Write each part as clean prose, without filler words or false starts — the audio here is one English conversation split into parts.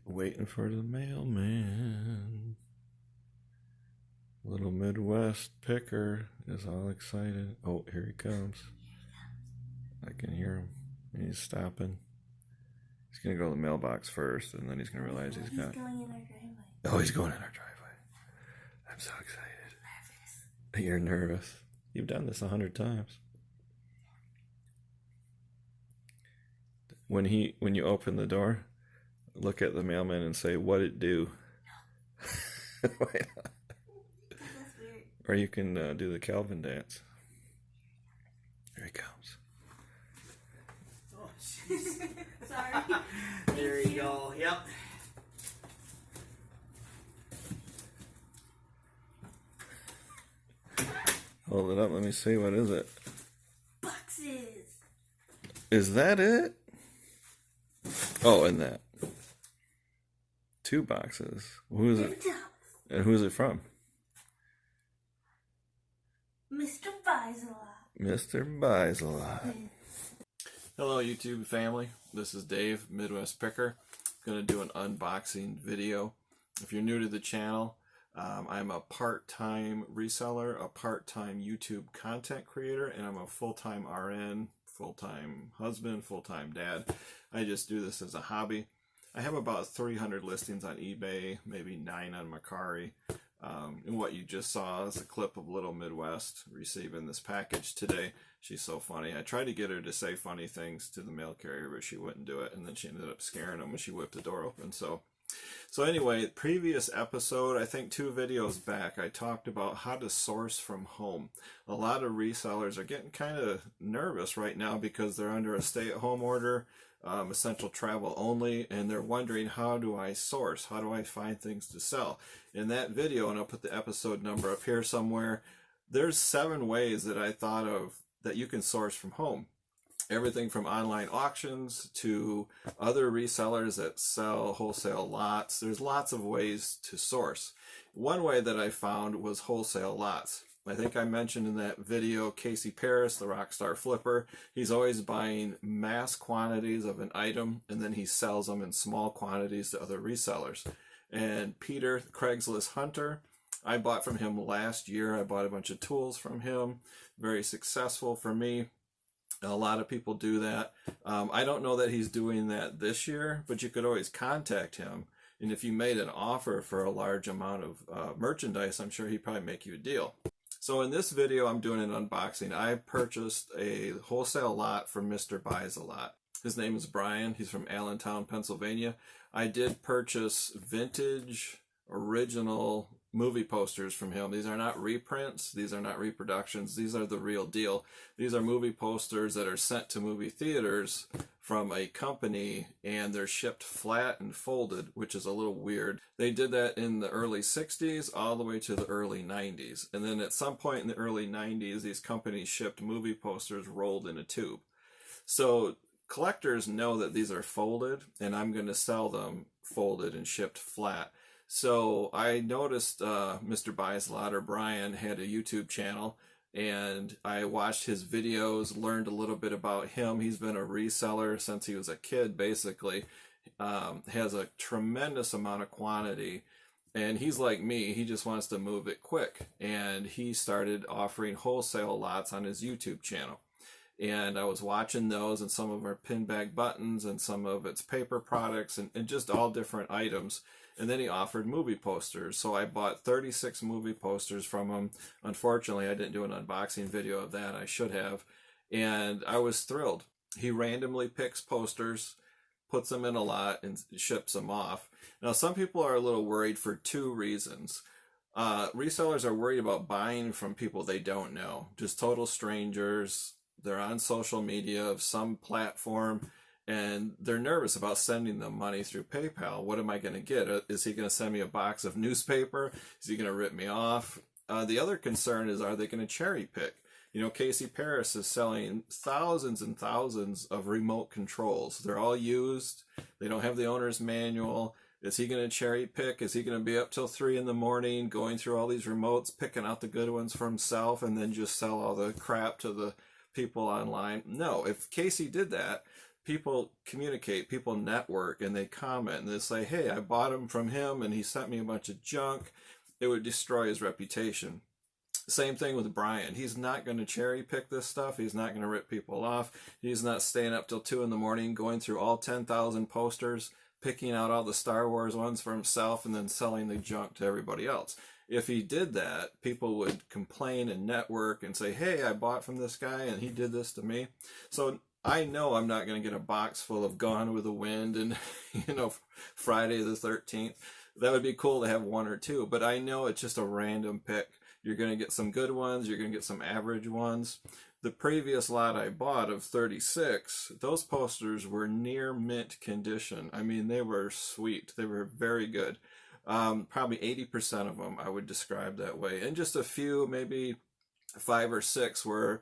Waiting for the mailman. Little Midwest picker is all excited. Oh, here he comes. I can hear him. He's stopping. He's going to go to the mailbox first, and then he's going to realize he's got... He's going in our driveway. Oh, he's going in our driveway. I'm so excited. Nervous. You're nervous. You've done this 100 times. When you open the door, look at the mailman and say, "What'd it do?" No. Why not? That's weird. Or you can do the Calvin dance. Here he comes. Oh, jeez. Sorry. There you go. Yep. Hold it up. Let me see. What is it? Boxes. Is that it? Oh, and that. 2 boxes. Who is it? And who's it from? Mr. Buysalot. Mr. Buysalot. Hello, YouTube family. This is Dave, Midwest Picker. I'm going to do an unboxing video. If you're new to the channel, I'm a part-time reseller, a part-time YouTube content creator, and I'm a full-time RN, full-time husband, full-time dad. I just do this as a hobby. I have about 300 listings on eBay, maybe 9 on Mercari. And what you just saw is a clip of Little Midwest receiving this package today. She's so funny. I tried to get her to say funny things to the mail carrier, but she wouldn't do it. And then she ended up scaring him when she whipped the door open. So anyway, previous episode, I think 2 videos back, I talked about how to source from home. A lot of resellers are getting kind of nervous right now because they're under a stay-at-home order, essential travel only, and they're wondering, how do I source? How do I find things to sell? In that video, and I'll put the episode number up here somewhere, there's 7 ways that I thought of that you can source from home. Everything from online auctions to other resellers that sell wholesale lots. There's lots of ways to source. One way that I found was wholesale lots. I think I mentioned in that video Casey Paris, the rock star flipper. He's always buying mass quantities of an item, and then he sells them in small quantities to other resellers. And Peter, Craigslist Hunter, I bought from him last year. I bought a bunch of tools from him. Very successful for me. A lot of people do that. I don't know that he's doing that this year, but you could always contact him. And if you made an offer for a large amount of merchandise, I'm sure he'd probably make you a deal. So in this video, I'm doing an unboxing. I purchased a wholesale lot from Mr. Buysalot. His name is Brian. He's from Allentown, Pennsylvania. I did purchase vintage, original movie posters from him. These are not reprints. These are not reproductions. These are the real deal. These are movie posters that are sent to movie theaters from a company, and they're shipped flat and folded, which is a little weird. They did that in the early 60s all the way to the early 90s. And then at some point in the early 90s, these companies shipped movie posters rolled in a tube. So collectors know that these are folded, and I'm going to sell them folded and shipped flat. So I noticed Mr. Buysalot, or Brian, had a YouTube channel, and I watched his videos, learned a little bit about him. He's been a reseller since he was a kid, basically. Has a tremendous amount of quantity, and he's like me. He just wants to move it quick, and he started offering wholesale lots on his YouTube channel. And I was watching those, and some of them are pin bag buttons, and some of it's paper products, and just all different items. And then he offered movie posters. So I bought 36 movie posters from him. Unfortunately, I didn't do an unboxing video of that. I should have. And I was thrilled. He randomly picks posters, puts them in a lot, and ships them off. Now, some people are a little worried for 2 reasons. Resellers are worried about buying from people they don't know. Just total strangers. They're on social media of some platform, and they're nervous about sending them money through PayPal. What am I going to get? Is he going to send me a box of newspaper? Is he going to rip me off? The other concern is, are they going to cherry pick? You know, Casey Paris is selling thousands and thousands of remote controls. They're all used. They don't have the owner's manual. Is he going to cherry pick? Is he going to be up till 3 in the morning going through all these remotes, picking out the good ones for himself, and then just sell all the crap to the people online? No. If Casey did that, people communicate, people network, and they comment and they say, hey, I bought them from him and he sent me a bunch of junk. It would destroy his reputation. Same thing with Brian. He's not going to cherry pick this stuff. He's not going to rip people off. He's not staying up till 2 in the morning going through all 10,000 posters, picking out all the Star Wars ones for himself, and then selling the junk to everybody else. If he did that, people would complain and network and say, hey, I bought from this guy and he did this to me. So I know I'm not going to get a box full of Gone with the Wind and, Friday the 13th. That would be cool to have 1 or 2, but I know it's just a random pick. You're going to get some good ones. You're going to get some average ones. The previous lot I bought of 36, those posters were near mint condition. I mean, they were sweet. They were very good. Probably 80% of them I would describe that way. And just a few, maybe 5 or 6 were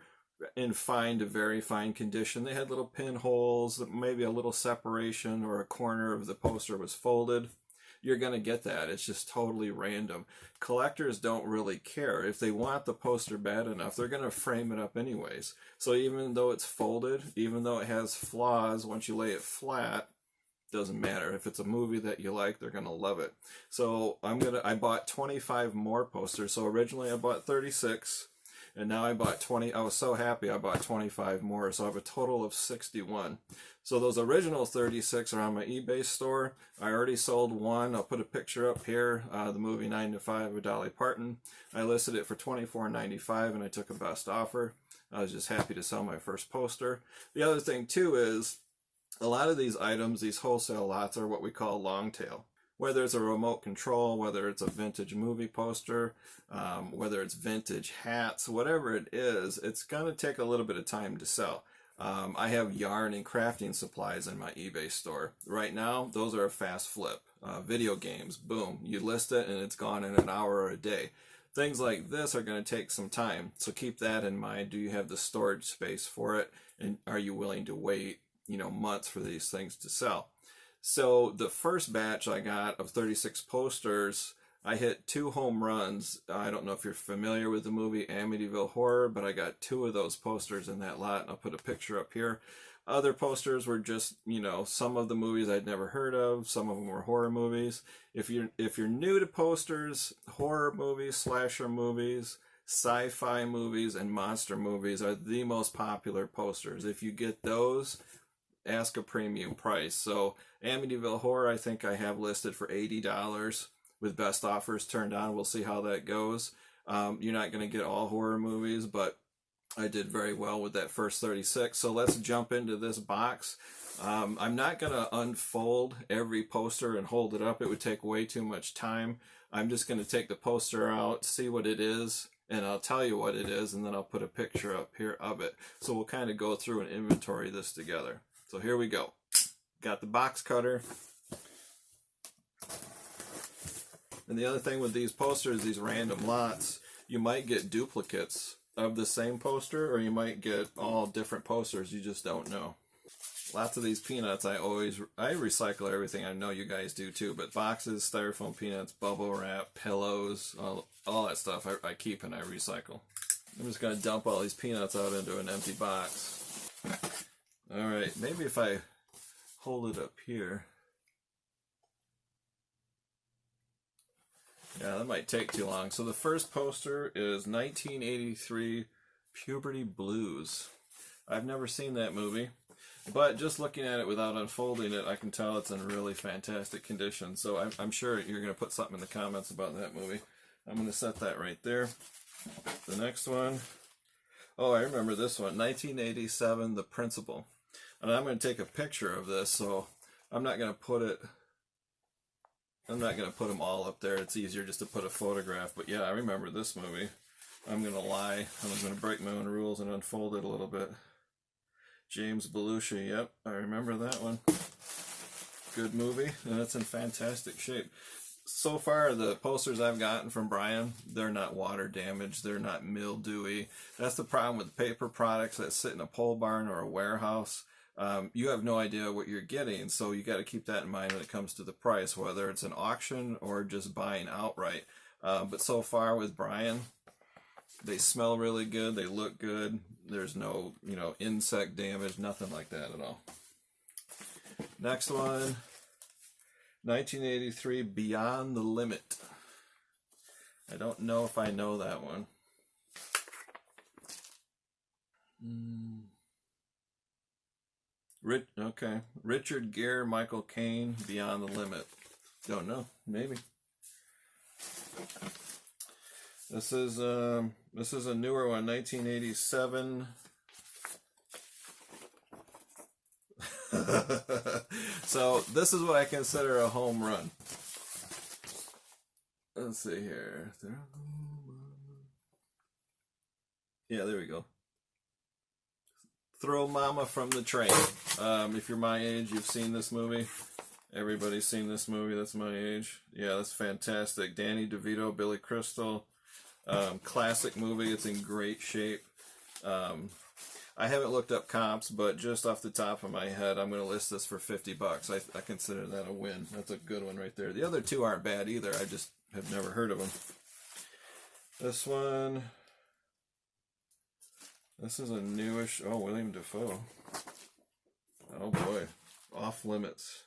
in fine to very fine condition. They had little pinholes, maybe a little separation, or a corner of the poster was folded. You're going to get that. It's just totally random. Collectors don't really care. If they want the poster bad enough, they're going to frame it up anyways. So even though it's folded, even though it has flaws, once you lay it flat, doesn't matter. If it's a movie that you like, they're going to love it. So I bought 25 more posters. So originally I bought 36. And now I bought 20. I was so happy I bought 25 more. So I have a total of 61. So those original 36 are on my eBay store. I already sold one. I'll put a picture up here. The movie 9 to 5 with Dolly Parton. I listed it for $24.95 and I took a best offer. I was just happy to sell my first poster. The other thing too is a lot of these items, these wholesale lots, are what we call long tail. Whether it's a remote control, whether it's a vintage movie poster, whether it's vintage hats, whatever it is, it's going to take a little bit of time to sell. I have yarn and crafting supplies in my eBay store. Right now, those are a fast flip. Video games, boom, you list it and it's gone in an hour or a day. Things like this are going to take some time, so keep that in mind. Do you have the storage space for it, and are you willing to wait, months for these things to sell? So the first batch I got of 36 posters, I hit 2 home runs. I don't know if you're familiar with the movie Amityville Horror, but I got 2 of those posters in that lot, and I'll put a picture up here. Other posters were just, some of the movies I'd never heard of. Some of them were horror movies. If you're new to posters, horror movies, slasher movies, sci-fi movies, and monster movies are the most popular posters. If you get those, ask a premium price. So Amityville Horror, I think I have listed for $80 with best offers turned on. We'll see how that goes. You're not going to get all horror movies, but I did very well with that first 36. So let's jump into this box. I'm not going to unfold every poster and hold it up. It would take way too much time. I'm just going to take the poster out, see what it is, and I'll tell you what it is, and then I'll put a picture up here of it. So we'll kind of go through and inventory this together. So here we go. Got the box cutter. And the other thing with these posters, these random lots, you might get duplicates of the same poster, or you might get all different posters. You just don't know. Lots of these peanuts, I recycle everything. I know you guys do too, but boxes, styrofoam peanuts, bubble wrap, pillows, all that stuff I keep and I recycle. I'm just going to dump all these peanuts out into an empty box. Alright, maybe if I hold it up here. Yeah, that might take too long. So the first poster is 1983 Puberty Blues. I've never seen that movie, but just looking at it without unfolding it, I can tell it's in really fantastic condition. So I'm sure you're going to put something in the comments about that movie. I'm going to set that right there. The next one, oh, I remember this one, 1987 The Principal. And I'm going to take a picture of this, so I'm not going to put them all up there. It's easier just to put a photograph. But yeah, I remember this movie. I'm going to lie. I'm going to break my own rules and unfold it a little bit. James Belushi, yep, I remember that one. Good movie, and it's in fantastic shape. So far, the posters I've gotten from Brian, they're not water damaged, they're not mildewy. That's the problem with paper products that sit in a pole barn or a warehouse. You have no idea what you're getting, so you got to keep that in mind when it comes to the price, whether it's an auction or just buying outright. But so far with Brian, they smell really good, they look good, there's no, insect damage, nothing like that at all. Next one, 1983 Beyond the Limit. I don't know if I know that one. Okay. Richard Gere, Michael Caine, Beyond the Limit. Don't know. Maybe. This is a newer one, 1987. So this is what I consider a home run. Let's see here. Yeah, there we go. Throw Mama from the Train. If you're my age, you've seen this movie. Everybody's seen this movie. That's my age. Yeah, that's fantastic. Danny DeVito, Billy Crystal. Classic movie. It's in great shape. I haven't looked up comps, but just off the top of my head, I'm going to list this for $50. I consider that a win. That's a good one right there. The other two aren't bad either. I just have never heard of them. This one. This is a newish. Oh, William Dafoe. Oh boy, Off Limits.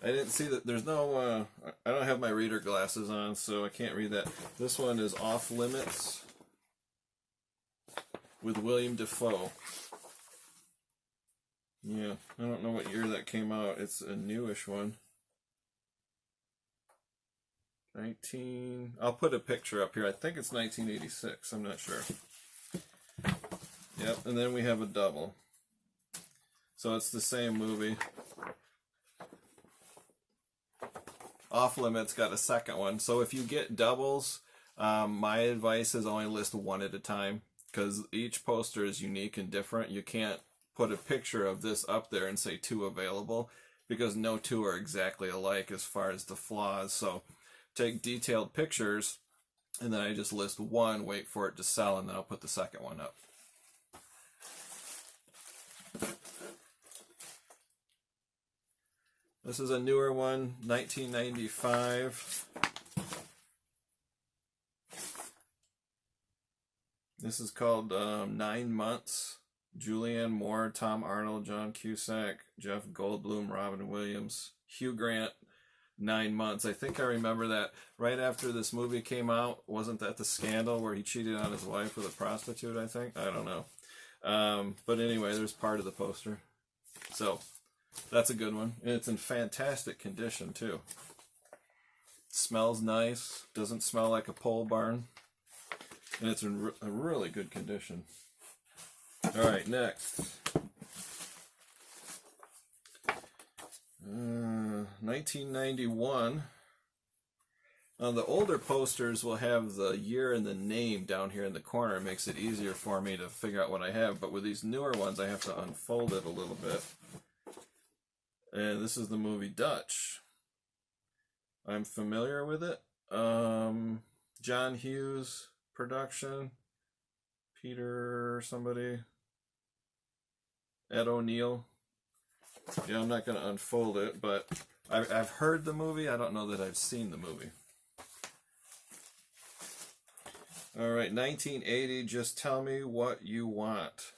I didn't see that. There's no. I don't have my reader glasses on, so I can't read that. This one is Off Limits with William Dafoe. Yeah, I don't know what year that came out. It's a newish one. I'll put a picture up here. I think it's 1986. I'm not sure. Yep, and then we have a double. So it's the same movie. Off Limits got a second one. So if you get doubles, my advice is only list one at a time, because each poster is unique and different. You can't put a picture of this up there and say 2 available, because no 2 are exactly alike as far as the flaws. So take detailed pictures, and then I just list 1, wait for it to sell, and then I'll put the second one up. This is a newer one, 1995. This is called 9 Months. Julianne Moore, Tom Arnold, John Cusack, Jeff Goldblum, Robin Williams, Hugh Grant. 9 Months. I think I remember that right after this movie came out. Wasn't that the scandal where he cheated on his wife with a prostitute, I think? I don't know. But anyway, there's part of the poster. So that's a good one. And it's in fantastic condition, too. Smells nice. Doesn't smell like a pole barn. And it's in a really good condition. All right, next. 1991. The older posters will have the year and the name down here in the corner. It makes it easier for me to figure out what I have. But with these newer ones, I have to unfold it a little bit. And this is the movie Dutch. I'm familiar with it. John Hughes production. Peter somebody. Ed O'Neill. Yeah, I'm not going to unfold it, but I've heard the movie. I don't know that I've seen the movie. All right, 1980, Just Tell Me What You Want.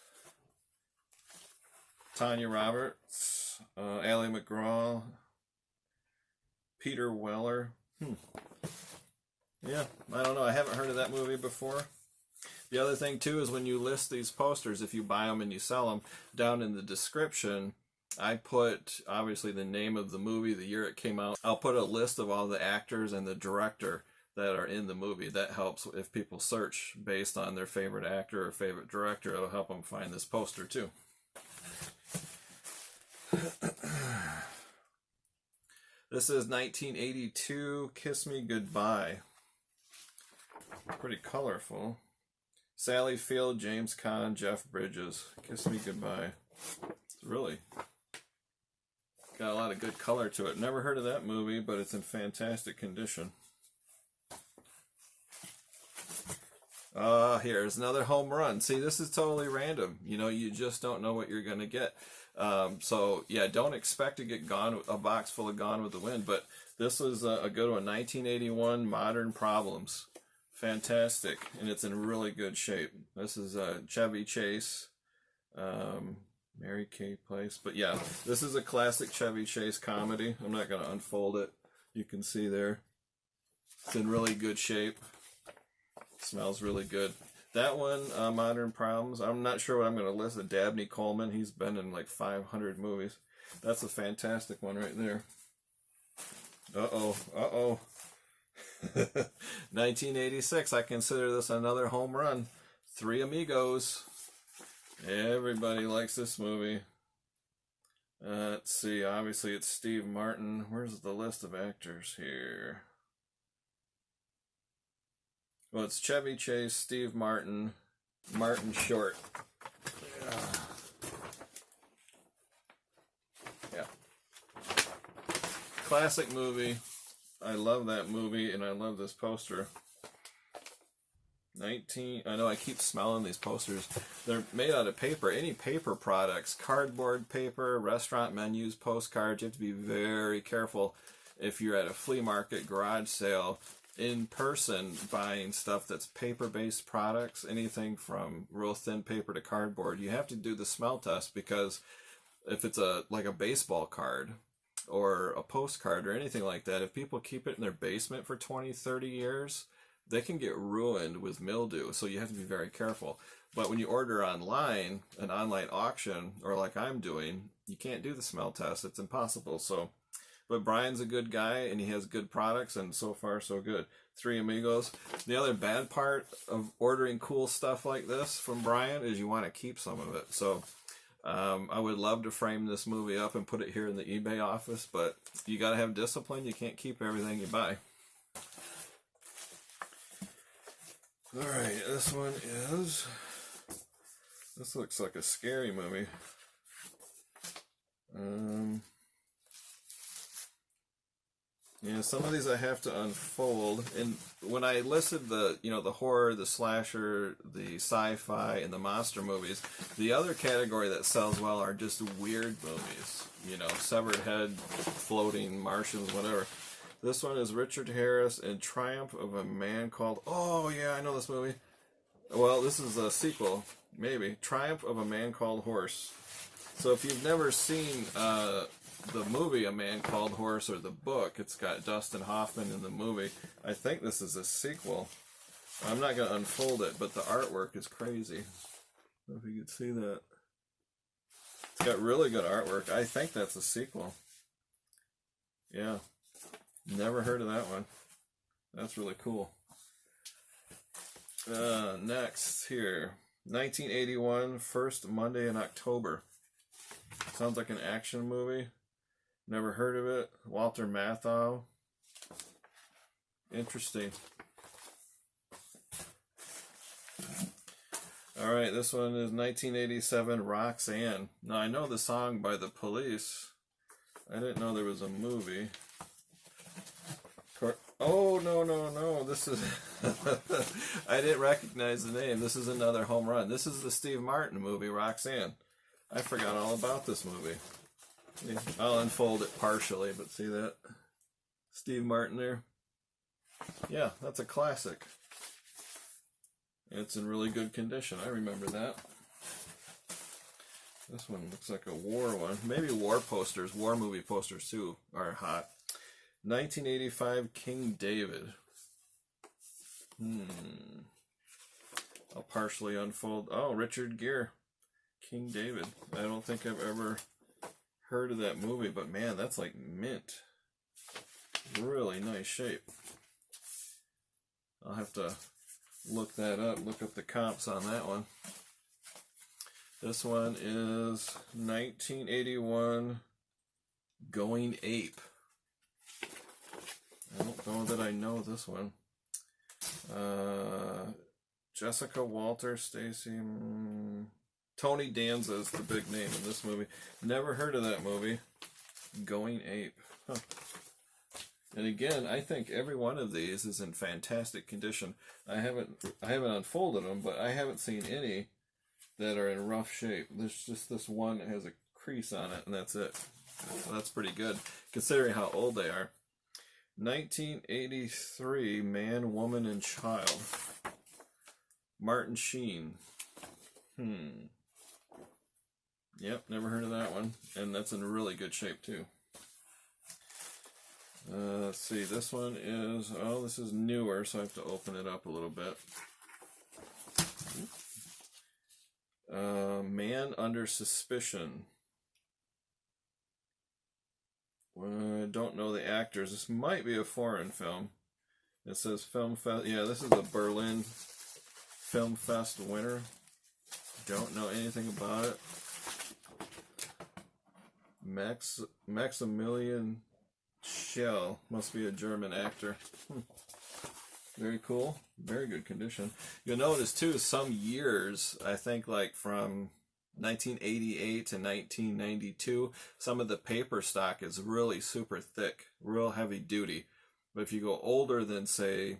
Tanya Roberts, Allie McGraw, Peter Weller. Yeah, I don't know. I haven't heard of that movie before. The other thing, too, is when you list these posters, if you buy them and you sell them, down in the description, I put, obviously, the name of the movie, the year it came out. I'll put a list of all the actors and the director that are in the movie. That helps if people search based on their favorite actor or favorite director. It'll help them find this poster, too. This is 1982, Kiss Me Goodbye. Pretty colorful. Sally Field, James Caan, Jeff Bridges. Kiss Me Goodbye. It's really got a lot of good color to it. Never heard of that movie, but it's in fantastic condition. Here's another home run. See, this is totally random. You know, you just don't know what you're going to get. So, yeah, don't expect to get a box full of Gone with the Wind, but this was a good one. 1981, Modern Problems. Fantastic, and it's in really good shape. This is Chevy Chase. Mary Kay Place. But yeah, this is a classic Chevy Chase comedy. I'm not going to unfold it. You can see there. It's in really good shape. Smells really good. That one, Modern Problems, I'm not sure what I'm going to list. Dabney Coleman, he's been in like 500 movies. That's a fantastic one right there. Uh-oh, uh-oh. 1986, I consider this another home run. Three Amigos. Everybody likes this movie. Let's see, obviously it's Steve Martin. Where's the list of actors here? Well, it's Chevy Chase, Steve Martin, Martin Short. Yeah. Classic movie. I love that movie, and I love this poster. I know I keep smelling these posters. They're made out of paper. Any paper products, cardboard paper, restaurant menus, postcards, you have to be very careful if you're at a flea market, garage sale, in person buying stuff that's paper-based products, anything from real thin paper to cardboard. You have to do the smell test, because if it's like a baseball card or a postcard or anything like that, if people keep it in their basement for 20, 30 years, they can get ruined with mildew, so you have to be very careful. But when you order online, an online auction, or like I'm doing, you can't do the smell test. It's impossible. So, but Brian's a good guy, and he has good products, and so far so good. Three Amigos. The other bad part of ordering cool stuff like this from Brian is you want to keep some of it. So I would love to frame this movie up and put it here in the eBay office, but you got to have discipline. You can't keep everything you buy. Alright, this one is... This looks like a scary movie. Yeah, some of these I have to unfold. And when I listed the, the horror, the slasher, the sci-fi, and the monster movies, the other category that sells well are just weird movies. Severed head, floating Martians, whatever. This one is Richard Harris in Triumph of a Man Called... Oh, yeah, I know this movie. Well, this is a sequel, maybe. Triumph of a Man Called Horse. So if you've never seen the movie A Man Called Horse, or the book, it's got Dustin Hoffman in the movie. I think this is a sequel. I'm not going to unfold it, but the artwork is crazy. I don't know if you can see that. It's got really good artwork. I think that's a sequel. Yeah. Never heard of that one. That's really cool. Next here. 1981, First Monday in October. Sounds like an action movie. Never heard of it. Walter Matthau. Interesting. Alright, this one is 1987, Roxanne. Now, I know the song by the Police. I didn't know there was a movie. Oh, no. This is... I didn't recognize the name. This is another home run. This is the Steve Martin movie, Roxanne. I forgot all about this movie. Yeah, I'll unfold it partially, but see that? Steve Martin there. Yeah, that's a classic. It's in really good condition. I remember that. This one looks like a war one. Maybe war posters, war movie posters too, are hot. 1985 King David. I'll partially unfold. Oh, Richard Gere. King David. I don't think I've ever heard of that movie, but man, that's like mint. Really nice shape. I'll have to look that up, look up the comps on that one. This one is 1981 Going Ape. I don't know that I know this one. Jessica Walter, Stacy... Tony Danza is the big name in this movie. Never heard of that movie. Going Ape. Huh. And again, I think every one of these is in fantastic condition. I haven't unfolded them, but I haven't seen any that are in rough shape. There's just this one that has a crease on it, and that's it. So that's pretty good, considering how old they are. 1983, Man, Woman, and Child. Martin Sheen. Yep, never heard of that one. And that's in really good shape too. Let's see, this one is, oh, this is newer, so I have to open it up a little bit. Man Under Suspicion. I don't know the actors. This might be a foreign film. It says Film Fest. Yeah, this is a Berlin Film Fest winner. Don't know anything about it. Maximilian Schell. Must be a German actor. Very cool. Very good condition. You'll notice too, some years, I think like from 1988 to 1992, some of the paper stock is really super thick, real heavy duty. But if you go older than say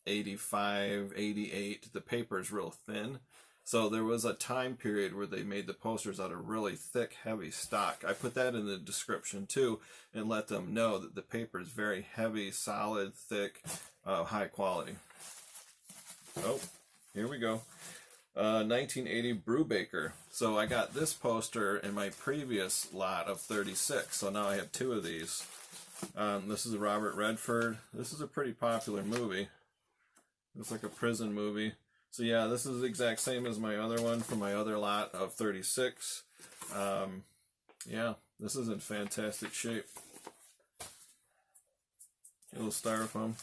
85, 88, the paper is real thin. So there was a time period where they made the posters out of really thick, heavy stock. I put that in the description too and let them know that the paper is very heavy, solid, thick, high quality. Oh, here we go. 1980 Brubaker. So I got this poster in my previous lot of 36. So now I have two of these. This is Robert Redford. This is a pretty popular movie. It's like a prison movie. So yeah, this is the exact same as my other one from my other lot of 36. Yeah, this is in fantastic shape. A little styrofoam.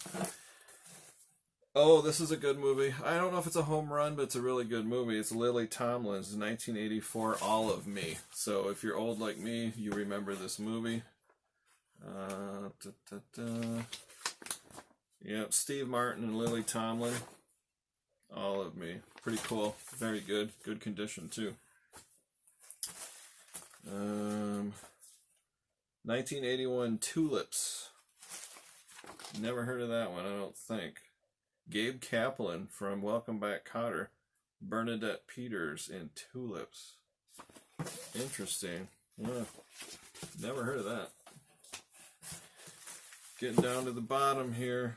Oh, this is a good movie. I don't know if it's a home run, but it's a really good movie. It's Lily Tomlin's 1984 All of Me. So if you're old like me, you remember this movie. Yep, Steve Martin and Lily Tomlin. All of Me. Pretty cool. Very good. Good condition too. 1981 Tulips. Never heard of that one, I don't think. Gabe Kaplan from Welcome Back, Kotter. Bernadette Peters in Tulips. Interesting. Yeah. Never heard of that. Getting down to the bottom here.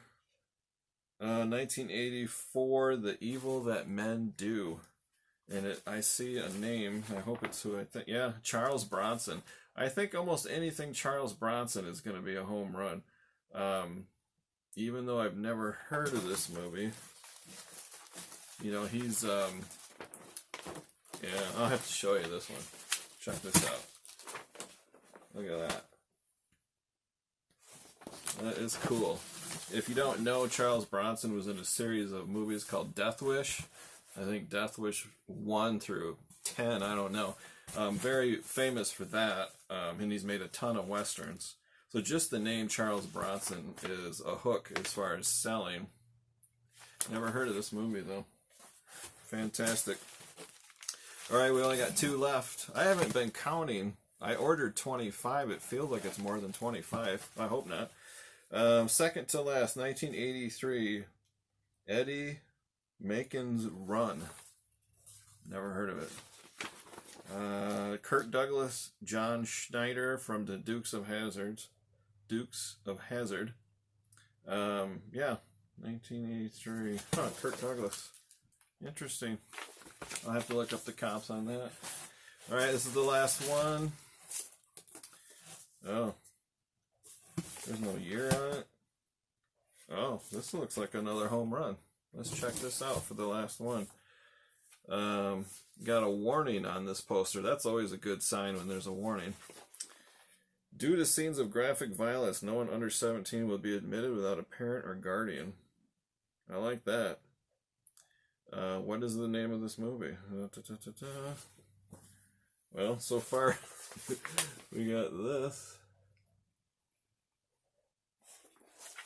1984, The Evil That Men Do. And I see a name. I hope it's who I think. Yeah, Charles Bronson. I think almost anything Charles Bronson is going to be a home run. Even though I've never heard of this movie. You know, he's, yeah, I'll have to show you this one. Check this out. Look at that. That is cool. If you don't know, Charles Bronson was in a series of movies called Death Wish. I think Death Wish 1 through 10, I don't know. Very famous for that, and he's made a ton of westerns. So just the name Charles Bronson is a hook as far as selling. Never heard of this movie though. Fantastic. Alright, we only got 2 left. I haven't been counting. I ordered 25. It feels like it's more than 25. I hope not. Second to last, 1983, Eddie Macon's Run. Never heard of it. Kirk Douglas, John Schneider from the Dukes of Hazzard. Yeah, 1983. Huh, Kirk Douglas. Interesting. I'll have to look up the comps on that. Alright, this is the last one. Oh. There's no year on it. Oh, this looks like another home run. Let's check this out for the last one. Got a warning on this poster. That's always a good sign when there's a warning. Due to scenes of graphic violence, no one under 17 will be admitted without a parent or guardian. I like that. What is the name of this movie? Well, so far we got this.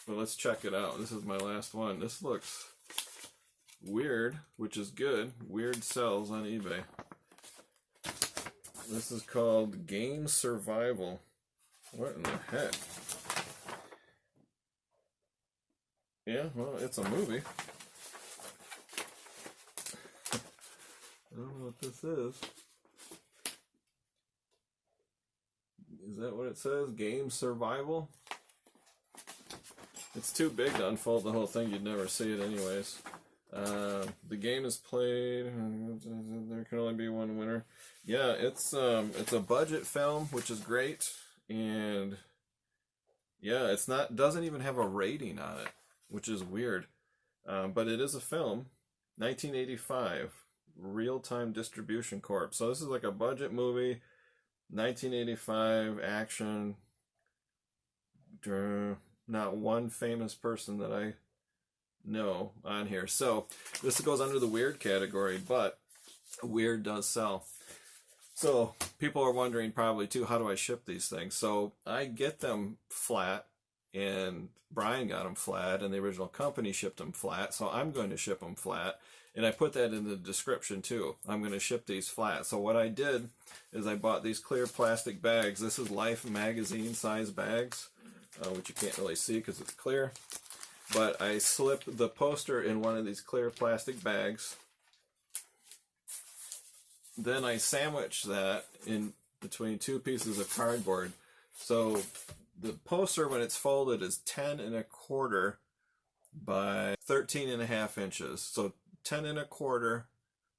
But let's check it out. This is my last one. This looks weird, which is good. Weird sells on eBay. This is called Game Survival. What in the heck? Yeah, well, it's a movie. I don't know what this is. Is that what it says? Game Survival? It's too big to unfold the whole thing. You'd never see it anyways. The game is played. There can only be one winner. Yeah, it's a budget film, which is great, and yeah, doesn't even have a rating on it, which is weird. But it is a film, 1985, Real-Time Distribution Corp. So this is like a budget movie, 1985 action. Not one famous person that I know on here. So this goes under the weird category, but weird does sell. So people are wondering probably too, how do I ship these things? So I get them flat, and Brian got them flat, and the original company shipped them flat. So I'm going to ship them flat, and I put that in the description too. I'm going to ship these flat. So what I did is I bought these clear plastic bags. This is Life magazine size bags, which you can't really see because it's clear. But I slipped the poster in one of these clear plastic bags. Then I sandwiched that in between two pieces of cardboard. So the poster, when it's folded, is 10 1/4 by 13 1/2 inches. So 10 1/4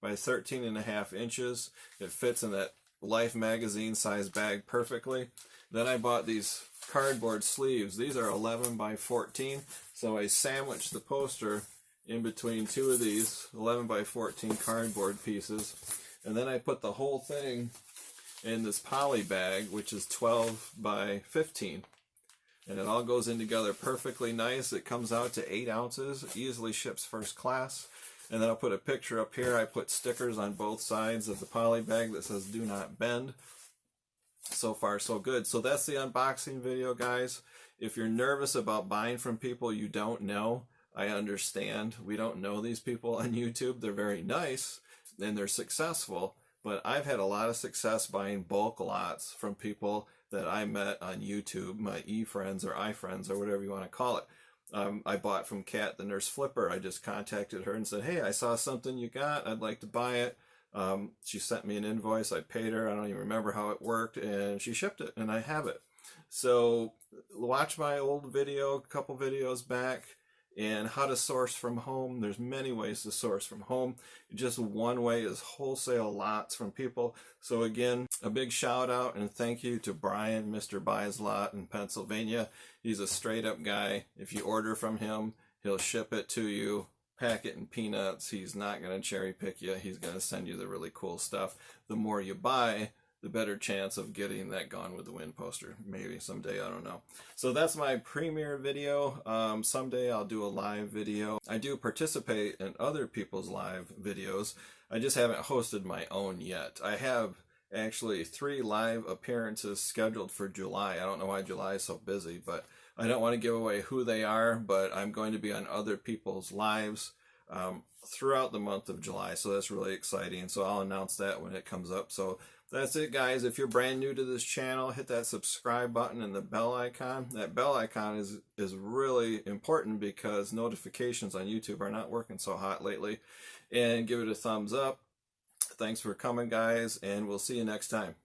by 13 1/2 inches. It fits in that Life magazine size bag perfectly. Then I bought these cardboard sleeves. These are 11 by 14. So I sandwiched the poster in between two of these 11 by 14 cardboard pieces. And then I put the whole thing in this poly bag, which is 12 by 15. And it all goes in together perfectly nice. It comes out to 8 ounces, easily ships first class. And then I'll put a picture up here. I put stickers on both sides of the poly bag that says "Do not bend." So far, so good. So that's the unboxing video, guys. If you're nervous about buying from people you don't know, I understand. We don't know these people on YouTube. They're very nice and they're successful, but I've had a lot of success buying bulk lots from people that I met on YouTube, my e-friends or i-friends or whatever you want to call it. I bought from Kat, the nurse flipper. I just contacted her and said, "Hey, I saw something you got. I'd like to buy it." She sent me an invoice. I paid her. I don't even remember how it worked, and she shipped it, and I have it. So watch my old video, a couple videos back, and how to source from home. There's many ways to source from home. Just one way is wholesale lots from people. So again, a big shout out and thank you to Brian, Mr. Buysalot in Pennsylvania. He's a straight up guy. If you order from him, he'll ship it to you, pack it in peanuts. He's not going to cherry pick you. He's going to send you the really cool stuff. The more you buy, the better chance of getting that Gone with the Wind poster. Maybe someday, I don't know. So that's my premiere video. Someday I'll do a live video. I do participate in other people's live videos. I just haven't hosted my own yet. I have actually 3 live appearances scheduled for July. I don't know why July is so busy, but I don't want to give away who they are, but I'm going to be on other people's lives throughout the month of July. So that's really exciting. So I'll announce that when it comes up. So that's it, guys. If you're brand new to this channel, hit that subscribe button and the bell icon. That bell icon is really important because notifications on YouTube are not working so hot lately. And give it a thumbs up. Thanks for coming, guys, and we'll see you next time.